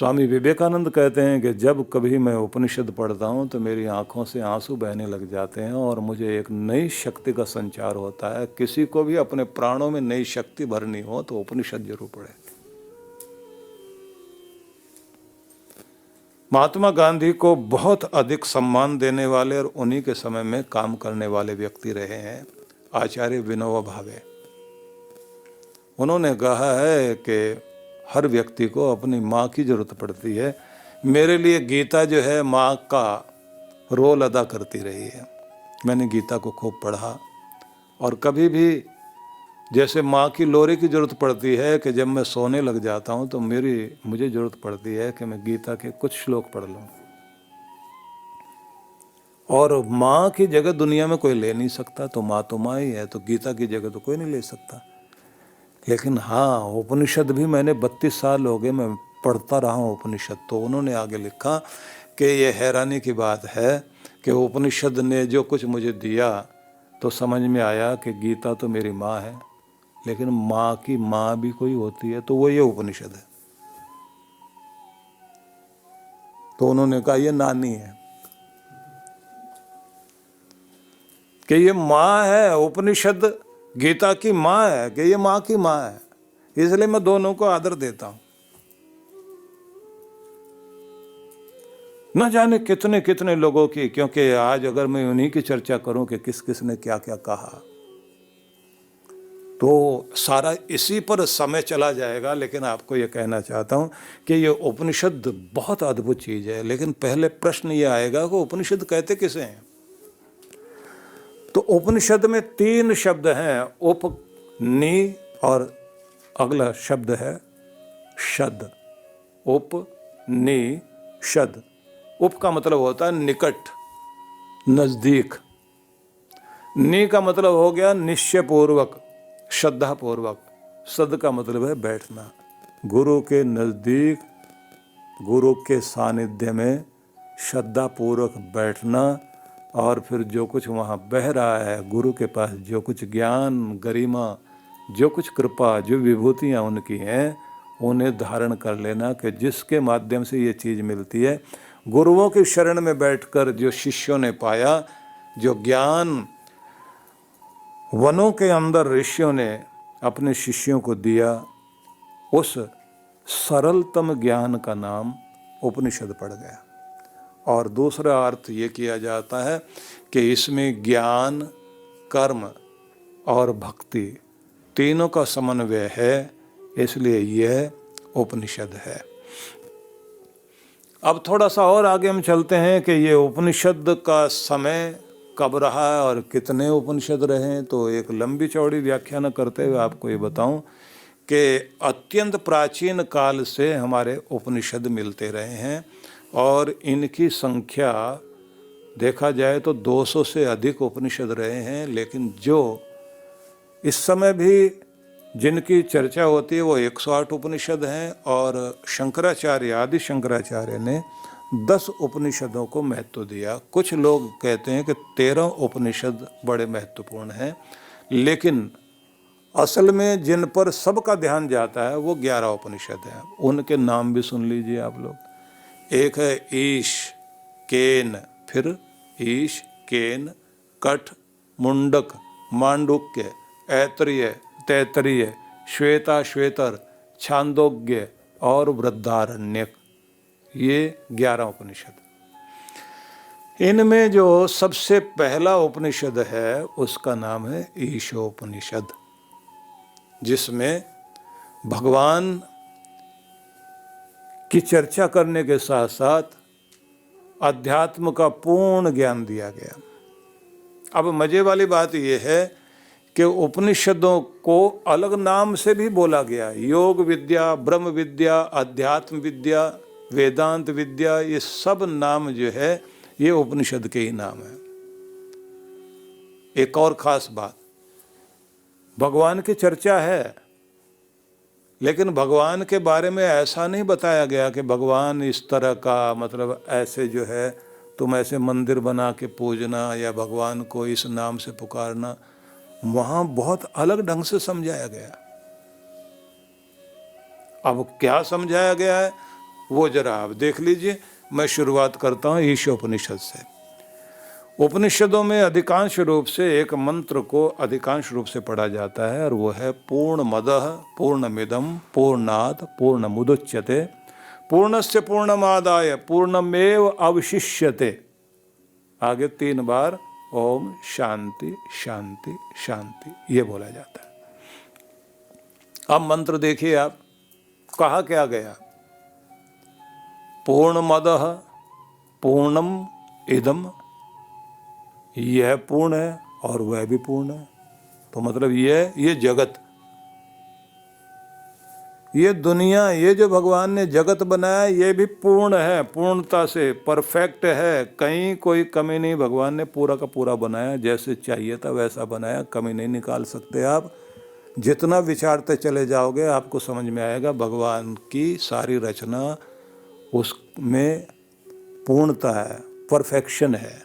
स्वामी विवेकानंद कहते हैं कि जब कभी मैं उपनिषद पढ़ता हूँ तो मेरी आंखों से आंसू बहने लग जाते हैं और मुझे एक नई शक्ति का संचार होता है। किसी को भी अपने प्राणों में नई शक्ति भरनी हो तो उपनिषद जरूर पढ़े। महात्मा गांधी को बहुत अधिक सम्मान देने वाले और उन्हीं के समय में काम करने वाले व्यक्ति रहे हैं आचार्य विनोबा भावे। उन्होंने कहा है कि हर व्यक्ति को अपनी माँ की जरूरत पड़ती है। मेरे लिए गीता जो है माँ का रोल अदा करती रही है। मैंने गीता को खूब पढ़ा और कभी भी जैसे माँ की लोरी की जरूरत पड़ती है कि जब मैं सोने लग जाता हूँ तो मुझे जरूरत पड़ती है कि मैं गीता के कुछ श्लोक पढ़ लूँ। और माँ की जगह दुनिया में कोई ले नहीं सकता, तो माँ ही है, तो गीता की जगह तो कोई नहीं ले सकता। लेकिन हाँ, उपनिषद भी मैंने 32 साल हो गए मैं पढ़ता रहा हूँ उपनिषद। तो उन्होंने आगे लिखा कि ये हैरानी की बात है कि उपनिषद ने जो कुछ मुझे दिया तो समझ में आया कि गीता तो मेरी माँ है, लेकिन माँ की माँ भी कोई होती है तो वो ये उपनिषद है। तो उन्होंने कहा ये नानी है कि ये माँ है, उपनिषद गीता की माँ है कि ये माँ की माँ है, इसलिए मैं दोनों को आदर देता हूं। न जाने कितने कितने लोगों की, क्योंकि आज अगर मैं उन्हीं की चर्चा करूं कि किस किस ने क्या क्या कहा तो सारा इसी पर समय चला जाएगा। लेकिन आपको ये कहना चाहता हूं कि ये उपनिषद बहुत अद्भुत चीज है। लेकिन पहले प्रश्न ये आएगा कि उपनिषद कहते किसे हैं। तो उपनिषद में 3 शब्द हैं, उप, नि और अगला शब्द है शद। उप, नि, शद। उप का मतलब होता है निकट, नजदीक। नि का मतलब हो गया निश्चय पूर्वक, श्रद्धा पूर्वक। सद का मतलब है बैठना, गुरु के नजदीक, गुरु के सानिध्य में श्रद्धा पूर्वक बैठना। और फिर जो कुछ वहाँ बह रहा है, गुरु के पास जो कुछ ज्ञान, गरिमा, जो कुछ कृपा, जो विभूतियाँ उनकी हैं, उन्हें धारण कर लेना कि जिसके माध्यम से ये चीज़ मिलती है। गुरुओं की शरण में बैठकर जो शिष्यों ने पाया, जो ज्ञान वनों के अंदर ऋषियों ने अपने शिष्यों को दिया, उस सरलतम ज्ञान का नाम उपनिषद पड़ गया। और दूसरा अर्थ ये किया जाता है कि इसमें ज्ञान, कर्म और भक्ति तीनों का समन्वय है, इसलिए यह उपनिषद है। अब थोड़ा सा और आगे हम चलते हैं कि ये उपनिषद का समय कब रहा है और कितने उपनिषद रहे। तो एक लंबी चौड़ी व्याख्या न करते हुए आपको ये बताऊं कि अत्यंत प्राचीन काल से हमारे उपनिषद मिलते रहे हैं और इनकी संख्या देखा जाए तो 200 से अधिक उपनिषद रहे हैं। लेकिन जो इस समय भी जिनकी चर्चा होती है वो 108 उपनिषद हैं। और शंकराचार्य, आदि शंकराचार्य ने 10 उपनिषदों को महत्व दिया। कुछ लोग कहते हैं कि 13 उपनिषद बड़े महत्वपूर्ण हैं, लेकिन असल में जिन पर सबका ध्यान जाता है वो 11 उपनिषद हैं। उनके नाम भी सुन लीजिए आप लोग। एक है ईश, केन, फिर ईश, केन, कठ, मुंडक, मांडुक्य, ऐतरेय, तैतरीय, श्वेता श्वेतर, छांदोग्य और वृद्धारण्यक। ये 11 उपनिषद। इनमें जो सबसे पहला उपनिषद है उसका नाम है ईशोपनिषद, जिसमें भगवान की चर्चा करने के साथ साथ अध्यात्म का पूर्ण ज्ञान दिया गया। अब मजे वाली बात यह है कि उपनिषदों को अलग नाम से भी बोला गया। योग विद्या, ब्रह्म विद्या, अध्यात्म विद्या, वेदांत विद्या, ये सब नाम जो है ये उपनिषद के ही नाम है। एक और खास बात, भगवान की चर्चा है, लेकिन भगवान के बारे में ऐसा नहीं बताया गया कि भगवान इस तरह का, मतलब ऐसे जो है तुम ऐसे मंदिर बना के पूजना या भगवान को इस नाम से पुकारना। वहाँ बहुत अलग ढंग से समझाया गया। अब क्या समझाया गया है वो जरा आप देख लीजिए। मैं शुरुआत करता हूँ ईशोपनिषद से। उपनिषदों में अधिकांश रूप से एक मंत्र को अधिकांश रूप से पढ़ा जाता है और वो है पूर्णमदः पूर्णमिदं पूर्णात् पूर्णमुदच्यते पूर्णस्य पूर्णमादाय पूर्णमेव अवशिष्यते। आगे 3 बार ओम शांति शांति शांति ये बोला जाता है। अब मंत्र देखिए आप, कहा क्या गया, पूर्णमदः पूर्णम इदम, यह पूर्ण है और वह भी पूर्ण है। तो मतलब ये जगत, ये दुनिया, ये जो भगवान ने जगत बनाया ये भी पूर्ण है, पूर्णता से परफेक्ट है, कहीं कोई कमी नहीं। भगवान ने पूरा का पूरा बनाया, जैसे चाहिए था वैसा बनाया, कमी नहीं निकाल सकते आप। जितना विचारते चले जाओगे आपको समझ में आएगा भगवान की सारी रचना, उसमें पूर्णता है, परफेक्शन है।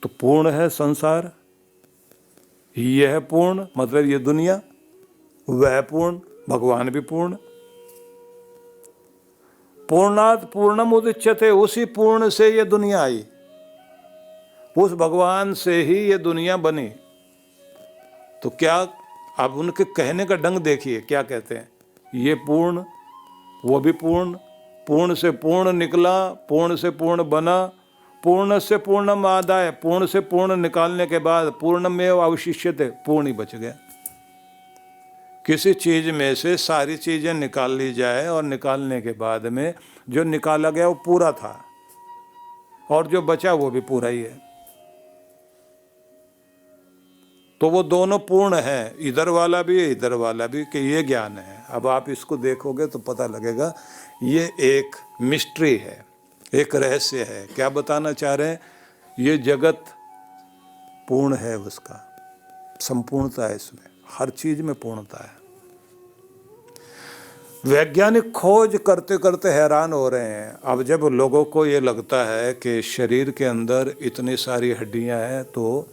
तो पूर्ण है संसार, यह पूर्ण मतलब ये दुनिया, वह पूर्ण, भगवान भी पूर्ण। पूर्णात् पूर्णम उदच्यते, उसी पूर्ण से ये दुनिया आई, उस भगवान से ही ये दुनिया बनी। तो क्या आप उनके कहने का ढंग देखिए, क्या कहते हैं, ये पूर्ण वो भी पूर्ण, पूर्ण से पूर्ण निकला, पूर्ण से पूर्ण बना, पूर्ण से पूर्णम आदाय, पूर्ण से पूर्ण निकालने के बाद पूर्णमेव अवशिष्यते, पूर्ण ही बच गया। किसी चीज में से सारी चीजें निकाल ली जाए और निकालने के बाद में जो निकाला गया वो पूरा था और जो बचा वो भी पूरा ही है। तो वो दोनों पूर्ण है, इधर वाला भी इधर वाला भी, कि ये ज्ञान है। अब आप इसको देखोगे तो पता लगेगा ये एक मिस्ट्री है, एक रहस्य है। क्या बताना चाह रहे हैं, ये जगत पूर्ण है, उसका संपूर्णता है, इसमें हर चीज में पूर्णता है। वैज्ञानिक खोज करते करते हैरान हो रहे हैं। अब जब लोगों को ये लगता है कि शरीर के अंदर इतनी सारी हड्डियां हैं तो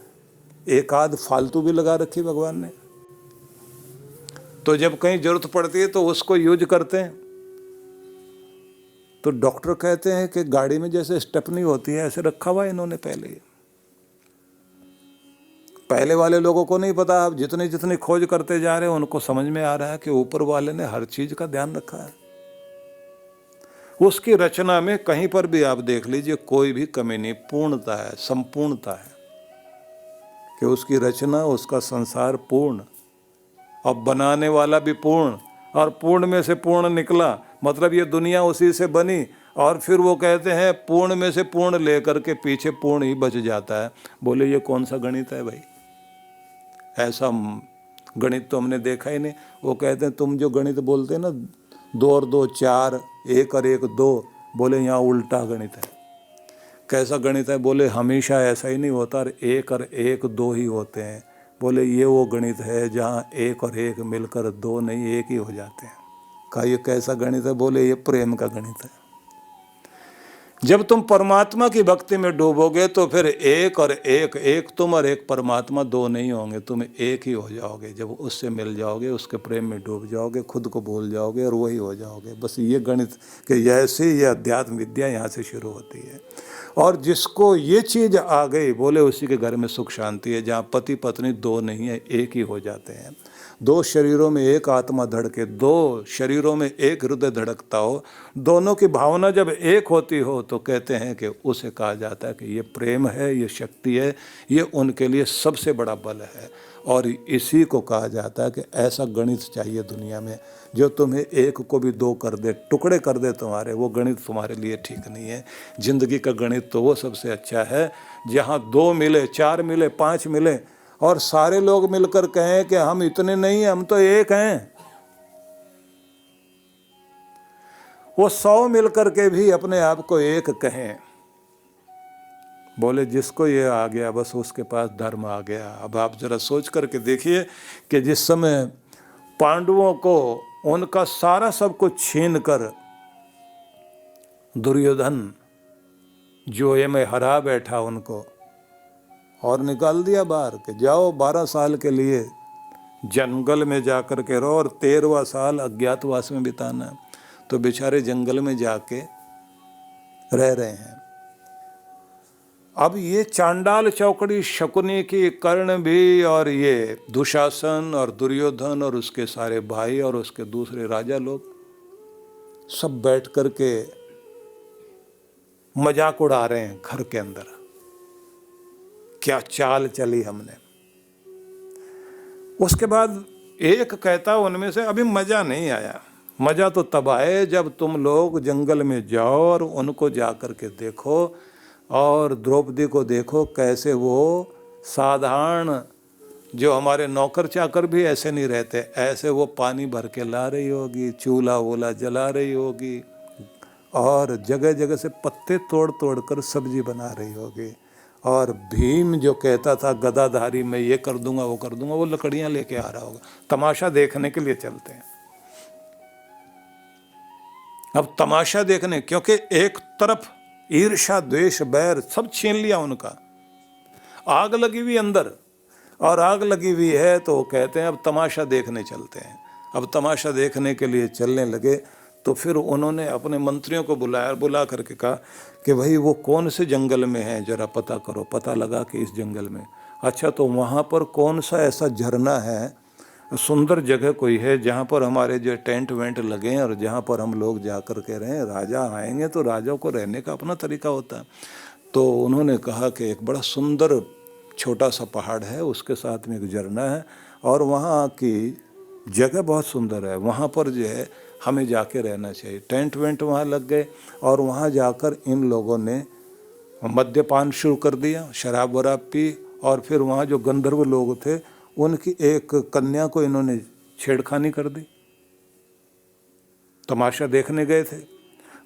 एक आध फालतू भी लगा रखी भगवान ने, तो जब कहीं जरूरत पड़ती है तो उसको यूज करते हैं। तो डॉक्टर कहते हैं कि गाड़ी में जैसे स्टेपनी होती है ऐसे रखा हुआ है इन्होंने पहले ही। पहले वाले लोगों को नहीं पता, अब जितनी जितनी खोज करते जा रहे हैं उनको समझ में आ रहा है कि ऊपर वाले ने हर चीज का ध्यान रखा है। उसकी रचना में कहीं पर भी आप देख लीजिए कोई भी कमी नहीं, पूर्णता है, संपूर्णता है, कि उसकी रचना, उसका संसार पूर्ण, अब बनाने वाला भी पूर्ण, और पूर्ण में से पूर्ण निकला, मतलब ये दुनिया उसी से बनी। और फिर वो कहते हैं पूर्ण में से पूर्ण लेकर के पीछे पूर्ण ही बच जाता है। बोले ये कौन सा गणित है भाई, ऐसा गणित तो हमने देखा ही नहीं। वो कहते हैं तुम जो गणित बोलते हैं ना, 2 और 2 4, 1 और 1 2, बोले यहाँ उल्टा गणित है। कैसा गणित है, बोले हमेशा ऐसा ही नहीं होता, 1 और 1 2 ही होते हैं। बोले ये वो गणित है जहाँ 1 और 1 मिलकर 2 नहीं 1 ही हो जाते हैं। कहा ये कैसा गणित है, बोले ये प्रेम का गणित है। जब तुम परमात्मा की भक्ति में डूबोगे तो फिर 1 और 1, एक तुम और एक परमात्मा 2 नहीं होंगे, तुम एक ही हो जाओगे। जब उससे मिल जाओगे, उसके प्रेम में डूब जाओगे, खुद को भूल जाओगे और वही हो जाओगे। बस ये गणित के ऐसे ये अध्यात्म विद्या यहाँ से शुरू होती है। और जिसको ये चीज़ आ गई, बोले उसी के घर में सुख शांति है। जहाँ पति पत्नी 2 नहीं है, एक ही हो जाते हैं। 2 शरीरों में एक आत्मा धड़के, 2 शरीरों में एक हृदय धड़कता हो, दोनों की भावना जब एक होती हो तो कहते हैं कि उसे कहा जाता है कि ये प्रेम है, ये शक्ति है, ये उनके लिए सबसे बड़ा बल है। और इसी को कहा जाता है कि ऐसा गणित चाहिए दुनिया में जो तुम्हें एक को भी 2 कर दे, टुकड़े कर दे तुम्हारे। वो गणित तुम्हारे लिए ठीक नहीं है। जिंदगी का गणित तो वो सबसे अच्छा है जहाँ 2 मिले, 4 मिले, 5 मिले और सारे लोग मिलकर कहें कि हम इतने नहीं हैं, हम तो एक हैं। वो 100 मिलकर के भी अपने आप को एक कहें। बोले जिसको ये आ गया बस उसके पास धर्म आ गया। अब आप जरा सोच करके देखिए कि जिस समय पांडवों को उनका सारा सब कुछ छीन कर दुर्योधन जोए में हरा बैठा उनको और निकाल दिया बाहर के जाओ 12 साल के लिए जंगल में जाकर के रहो और 13वां साल अज्ञातवास में बिताना। तो बेचारे जंगल में जाके रह रहे हैं। अब ये चांडाल चौकड़ी शकुनी की कर्ण भी और ये दुशासन और दुर्योधन और उसके सारे भाई और उसके दूसरे राजा लोग सब बैठ करके मजाक उड़ा रहे हैं घर के अंदर। क्या चाल चली हमने। उसके बाद एक कहता उनमें से, अभी मजा नहीं आया। मजा तो तब आए जब तुम लोग जंगल में जाओ और उनको जा कर के देखो और द्रौपदी को देखो कैसे वो साधारण, जो हमारे नौकर चाकर भी ऐसे नहीं रहते, ऐसे वो पानी भर के ला रही होगी, चूल्हा वूल्हा जला रही होगी और जगह जगह से पत्ते तोड़ तोड़ कर सब्जी बना रही होगी। और भीम जो कहता था गदाधारी मैं ये कर दूंगा वो कर दूंगा, वो लकड़ियां लेके आ रहा होगा। तमाशा देखने के लिए चलते हैं। अब तमाशा देखने, क्योंकि एक तरफ ईर्ष्या द्वेष बैर सब छीन लिया उनका, आग लगी हुई अंदर और आग लगी हुई है, तो वो कहते हैं अब तमाशा देखने चलते हैं। अब तमाशा देखने के लिए चलने लगे। तो फिर उन्होंने अपने मंत्रियों को बुला करके कहा कि भाई वो कौन से जंगल में है, जरा पता करो। पता लगा कि इस जंगल में। अच्छा, तो वहाँ पर कौन सा ऐसा झरना है, सुंदर जगह कोई है जहाँ पर हमारे जो टेंट वेंट लगे और जहाँ पर हम लोग जा कर के रहें। राजा आएंगे तो राजा को रहने का अपना तरीका होता है। तो उन्होंने कहा कि एक बड़ा सुंदर छोटा सा पहाड़ है, उसके साथ में एक झरना है और वहाँ की जगह बहुत सुंदर है, वहाँ पर जो है हमें जाके रहना चाहिए। टेंट वेंट वहाँ लग गए और वहाँ जाकर इन लोगों ने मद्यपान शुरू कर दिया, शराब वराब पी। और फिर वहाँ जो गंधर्व लोग थे उनकी एक कन्या को इन्होंने छेड़खानी कर दी। तमाशा देखने गए थे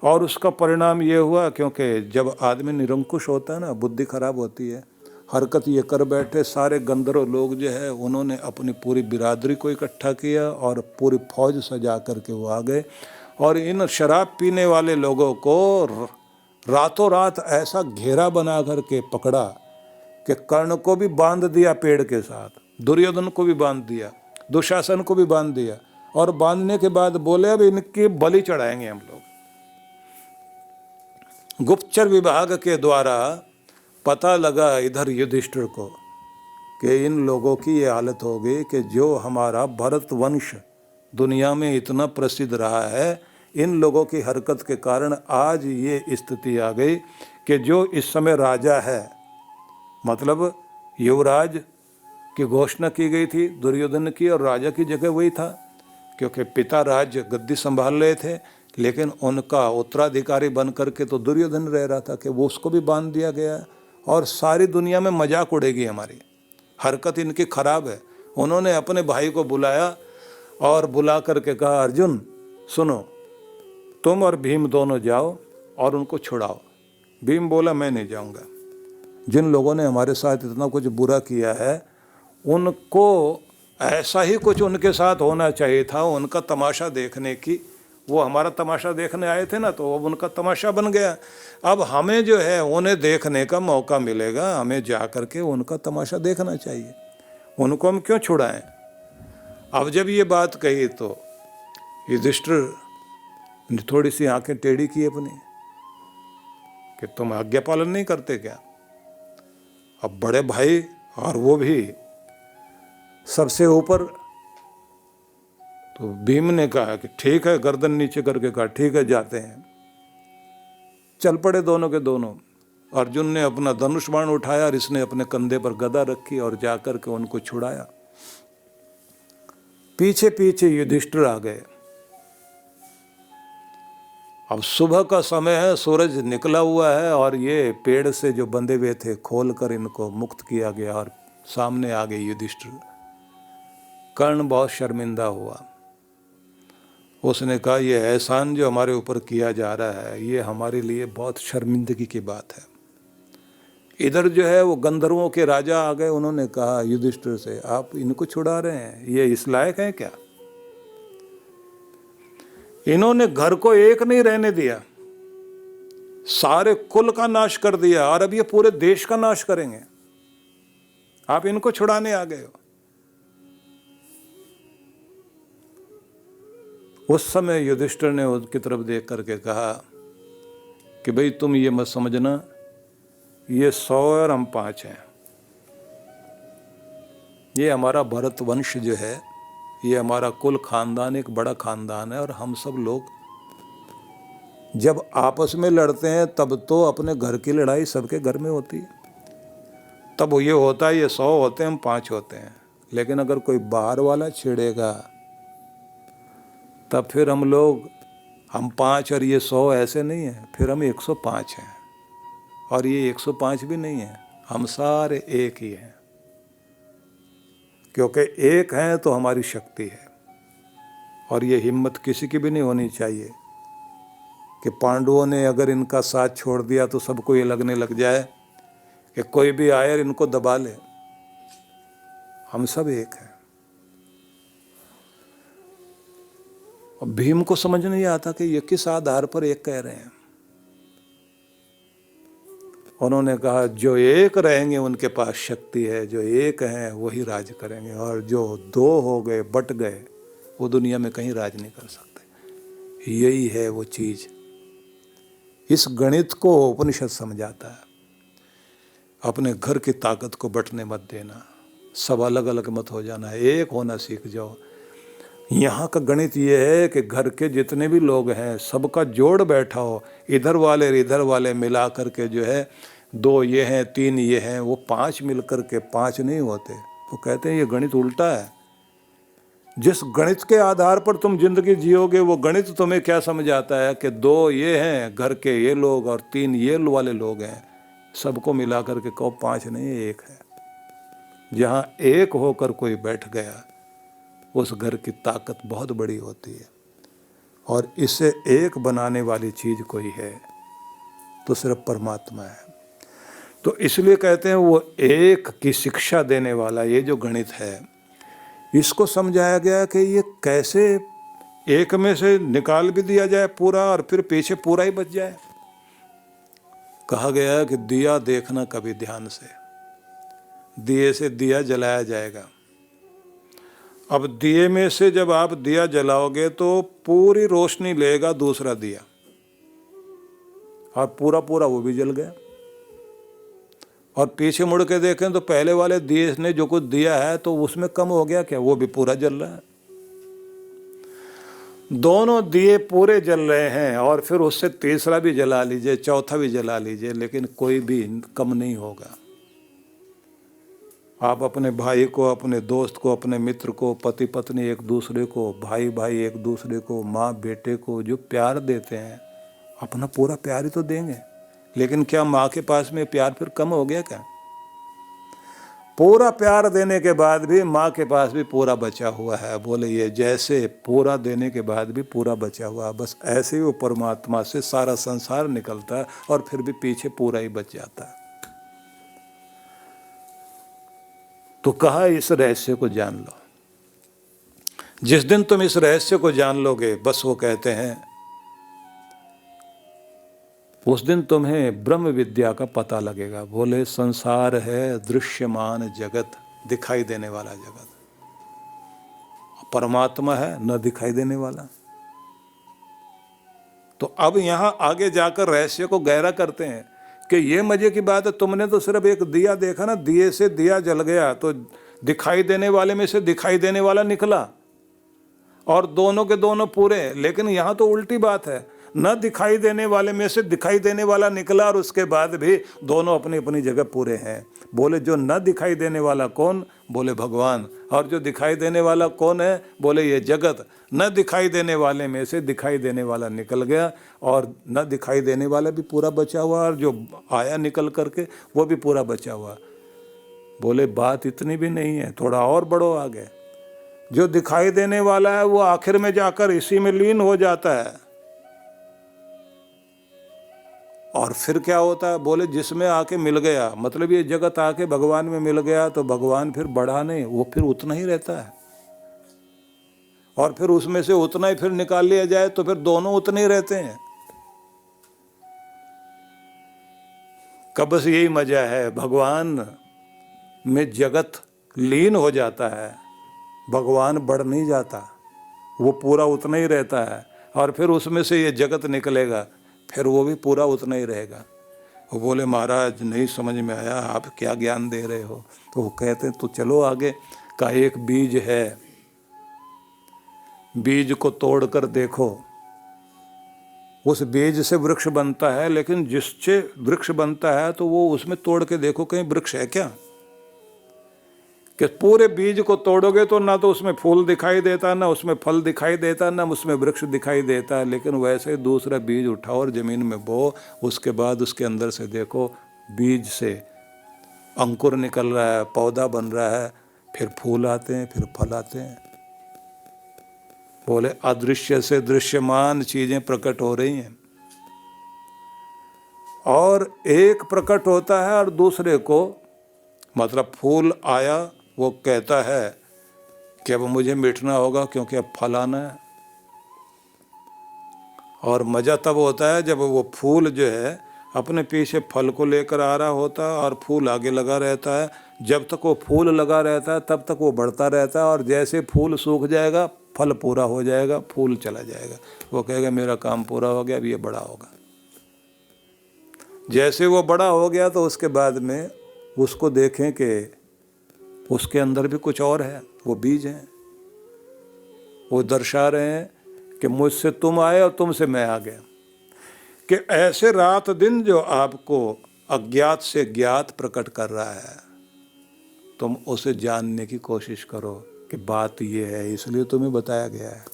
और उसका परिणाम ये हुआ, क्योंकि जब आदमी निरंकुश होता है ना, बुद्धि खराब होती है, हरकत ये कर बैठे। सारे गंधर्व लोग जो है उन्होंने अपनी पूरी बिरादरी को इकट्ठा किया और पूरी फौज सजा करके वो आ गए और इन शराब पीने वाले लोगों को रातों रात ऐसा घेरा बना करके पकड़ा कि कर्ण को भी बांध दिया पेड़ के साथ, दुर्योधन को भी बांध दिया, दुशासन को भी बांध दिया। और बांधने के बाद बोले अब इनकी बलि चढ़ाएंगे हम लोग। गुप्तचर विभाग के द्वारा पता लगा इधर युधिष्ठिर को कि इन लोगों की ये हालत हो गई कि जो हमारा भरत वंश दुनिया में इतना प्रसिद्ध रहा है, इन लोगों की हरकत के कारण आज ये स्थिति आ गई कि जो इस समय राजा है, मतलब युवराज की घोषणा की गई थी दुर्योधन की और राजा की जगह वही था, क्योंकि पिता राज्य गद्दी संभाल रहे थे, लेकिन उनका उत्तराधिकारी बन करके तो दुर्योधन रह रहा था कि वो उसको भी बांध दिया गया और सारी दुनिया में मजाक उड़ेगी हमारी। हरकत इनकी खराब है। उन्होंने अपने भाई को बुलाया और बुला करके कहा अर्जुन सुनो, तुम और भीम दोनों जाओ और उनको छुड़ाओ। भीम बोला मैं नहीं जाऊंगा। जिन लोगों ने हमारे साथ इतना कुछ बुरा किया है उनको ऐसा ही कुछ उनके साथ होना चाहिए था, उनका तमाशा देखने की। वो हमारा तमाशा देखने आए थे ना, तो अब उनका तमाशा बन गया। अब हमें जो है उन्हें देखने का मौका मिलेगा, हमें जा कर के उनका तमाशा देखना चाहिए, उनको हम क्यों छुड़ाएं। अब जब ये बात कही तो युधिष्ठिर ने थोड़ी सी आंखें टेढ़ी की अपनी कि तुम आज्ञा पालन नहीं करते क्या। अब बड़े भाई और वो भी सबसे ऊपर, तो भीम ने कहा कि ठीक है, गर्दन नीचे करके कहा ठीक है जाते हैं। चल पड़े दोनों के दोनों। अर्जुन ने अपना धनुष बाण उठाया और इसने अपने कंधे पर गदा रखी और जाकर के उनको छुड़ाया। पीछे पीछे युधिष्ठिर आ गए। अब सुबह का समय है, सूरज निकला हुआ है और ये पेड़ से जो बंधे हुए थे खोल कर इनको मुक्त किया गया और सामने आ गए युधिष्ठिर। कर्ण बहुत शर्मिंदा हुआ। उसने कहा ये एहसान जो हमारे ऊपर किया जा रहा है ये हमारे लिए बहुत शर्मिंदगी की बात है। इधर जो है वो गंधर्वों के राजा आ गए। उन्होंने कहा युधिष्ठिर से आप इनको छुड़ा रहे हैं, ये इस लायक है क्या। इन्होंने घर को एक नहीं रहने दिया, सारे कुल का नाश कर दिया और अब ये पूरे देश का नाश करेंगे। आप इनको छुड़ाने आ गए हो। उस समय युधिष्ठिर ने उसकी तरफ देख करके कहा कि भाई तुम ये मत समझना ये 100 और हम 5 हैं। ये हमारा भरत वंश जो है, ये हमारा कुल खानदान एक बड़ा खानदान है, और हम सब लोग जब आपस में लड़ते हैं तब तो अपने घर की लड़ाई सबके घर में होती है, तब ये होता है ये 100 होते हैं हम 5 होते हैं। लेकिन अगर कोई बाहर वाला छेड़ेगा तब फिर हम 5 और ये 100 ऐसे नहीं है, फिर हम 105 हैं। और ये 105 भी नहीं है, हम सारे एक ही हैं, क्योंकि एक हैं तो हमारी शक्ति है। और ये हिम्मत किसी की भी नहीं होनी चाहिए कि पांडवों ने अगर इनका साथ छोड़ दिया तो सबको ये लगने लग जाए कि कोई भी आए और इनको दबा ले। हम सब एक हैं। और भीम को समझ नहीं आता कि ये किस आधार पर एक कह रहे हैं। उन्होंने कहा जो एक रहेंगे उनके पास शक्ति है, जो एक हैं वही राज करेंगे, और जो 2 हो गए बट गए वो दुनिया में कहीं राज नहीं कर सकते। यही है वो चीज। इस गणित को उपनिषद समझाता है। अपने घर की ताकत को बंटने मत देना, सब अलग अलग मत हो जाना, एक होना सीख जाओ। यहाँ का गणित ये है कि घर के जितने भी लोग हैं सबका जोड़ बैठा हो, इधर वाले मिला करके जो है 2 ये हैं 3 ये हैं, वो 5 मिल करके 5 नहीं होते। वो कहते हैं ये गणित उल्टा है। जिस गणित के आधार पर तुम जिंदगी जियोगे वो गणित तुम्हें क्या समझाता है कि 2 ये हैं घर के ये लोग और 3 ये वाले लोग हैं, सबको मिला करके कहो 5 नहीं 1 है। जहाँ एक होकर कोई बैठ गया उस घर की ताकत बहुत बड़ी होती है। और इसे एक बनाने वाली चीज कोई है तो सिर्फ परमात्मा है। तो इसलिए कहते हैं वो एक की शिक्षा देने वाला ये जो गणित है, इसको समझाया गया कि ये कैसे एक में से निकाल भी दिया जाए पूरा और फिर पीछे पूरा ही बच जाए। कहा गया है कि दिया देखना कभी ध्यान से, दिए से दिया जलाया जाएगा। अब दिए में से जब आप दिया जलाओगे तो पूरी रोशनी लेगा दूसरा दिया, और पूरा वो भी जल गया। और पीछे मुड़ के देखें तो पहले वाले दिए ने जो कुछ दिया है तो उसमें कम हो गया क्या? वो भी पूरा जल रहा है। दोनों दिए पूरे जल रहे हैं, और फिर उससे तीसरा भी जला लीजिए, चौथा भी जला लीजिए, लेकिन कोई भी कम नहीं होगा। आप अपने भाई को, अपने दोस्त को, अपने मित्र को, पति पत्नी एक दूसरे को, भाई भाई एक दूसरे को, माँ बेटे को जो प्यार देते हैं, अपना पूरा प्यार ही तो देंगे। लेकिन क्या माँ के पास में प्यार फिर कम हो गया क्या? पूरा प्यार देने के बाद भी माँ के पास भी पूरा बचा हुआ है। बोले ये जैसे पूरा देने के बाद भी पूरा बचा हुआ, बस ऐसे ही वो परमात्मा से सारा संसार निकलता है और फिर भी पीछे पूरा ही बच जाता है। तो कहा इस रहस्य को जान लो। जिस दिन तुम इस रहस्य को जान लोगे, बस वो कहते हैं उस दिन तुम्हें ब्रह्म विद्या का पता लगेगा। बोले संसार है दृश्यमान जगत, दिखाई देने वाला जगत। परमात्मा है न दिखाई देने वाला। तो अब यहां आगे जाकर रहस्य को गहरा करते हैं कि ये मजे की बात है, तुमने तो सिर्फ एक दिया देखा ना, दिए से दिया जल गया तो दिखाई देने वाले में से दिखाई देने वाला निकला और दोनों के दोनों पूरे। लेकिन यहां तो उल्टी बात है, न दिखाई देने वाले में से दिखाई देने वाला निकला और उसके बाद भी दोनों अपनी अपनी जगह पूरे हैं। बोले जो न दिखाई देने वाला कौन? बोले भगवान। और जो दिखाई देने वाला कौन है? बोले ये जगत। न दिखाई देने वाले में से दिखाई देने वाला निकल गया और न दिखाई देने वाला भी पूरा बचा हुआ, और जो आया निकल करके वो भी पूरा बचा हुआ। बोले बात इतनी भी नहीं है, थोड़ा और बढ़ो आगे। जो दिखाई देने वाला है वो आखिर में जाकर इसी में लीन हो जाता है। और फिर क्या होता है? बोले जिसमें आके मिल गया, मतलब ये जगत आके भगवान में मिल गया तो भगवान फिर बढ़ा नहीं, वो फिर उतना ही रहता है। और फिर उसमें से उतना ही फिर निकाल लिया जाए तो फिर दोनों उतने ही रहते हैं। कब बस यही मजा है, भगवान में जगत लीन हो जाता है, भगवान बढ़ नहीं जाता। वो पूरा उतना ही रहता है, और फिर उसमें से ये जगत निकलेगा, फिर वो भी पूरा उतना ही रहेगा। वो बोले महाराज नहीं समझ में आया, आप क्या ज्ञान दे रहे हो? तो वो कहते हैं तो चलो आगे का, एक बीज है, बीज को तोड़कर देखो, उस बीज से वृक्ष बनता है, लेकिन जिससे वृक्ष बनता है तो वो उसमें तोड़ के देखो कहीं वृक्ष है क्या? कि पूरे बीज को तोड़ोगे तो ना तो उसमें फूल दिखाई देता, ना उसमें फल दिखाई देता, ना उसमें वृक्ष दिखाई देता। लेकिन वैसे दूसरा बीज उठाओ और जमीन में बो, उसके बाद उसके अंदर से देखो बीज से अंकुर निकल रहा है, पौधा बन रहा है, फिर फूल आते हैं, फिर फल आते हैं। बोले अदृश्य से दृश्यमान चीजें प्रकट हो रही हैं, और एक प्रकट होता है और दूसरे को, मतलब फूल आया, वो कहता है कि अब मुझे मिटना होगा क्योंकि अब फल आना है। और मज़ा तब होता है जब वो फूल जो है अपने पीछे फल को लेकर आ रहा होता है और फूल आगे लगा रहता है। जब तक वो फूल लगा रहता है तब तक वो बढ़ता रहता है, और जैसे फूल सूख जाएगा फल पूरा हो जाएगा, फूल चला जाएगा। वो कहेगा मेरा काम पूरा हो गया, अब ये बड़ा होगा। जैसे वो बड़ा हो गया तो उसके बाद में उसको देखें कि उसके अंदर भी कुछ और है, वो बीज हैं, वो दर्शा रहे हैं कि मुझसे तुम आए और तुमसे मैं आ गया। कि ऐसे रात दिन जो आपको अज्ञात से ज्ञात प्रकट कर रहा है, तुम उसे जानने की कोशिश करो कि बात ये है, इसलिए तुम्हें बताया गया है।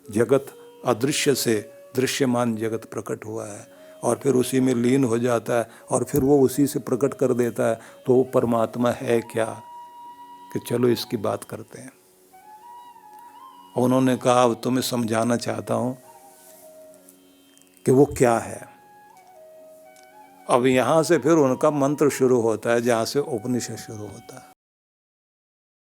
जगत अदृश्य से दृश्यमान जगत प्रकट हुआ है, और फिर उसी में लीन हो जाता है, और फिर वो उसी से प्रकट कर देता है। तो वो परमात्मा है क्या? कि चलो इसकी बात करते हैं। उन्होंने कहा अब तुम्हें समझाना चाहता हूँ कि वो क्या है। अब यहाँ से फिर उनका मंत्र शुरू होता है, जहाँ से उपनिषद शुरू होता है।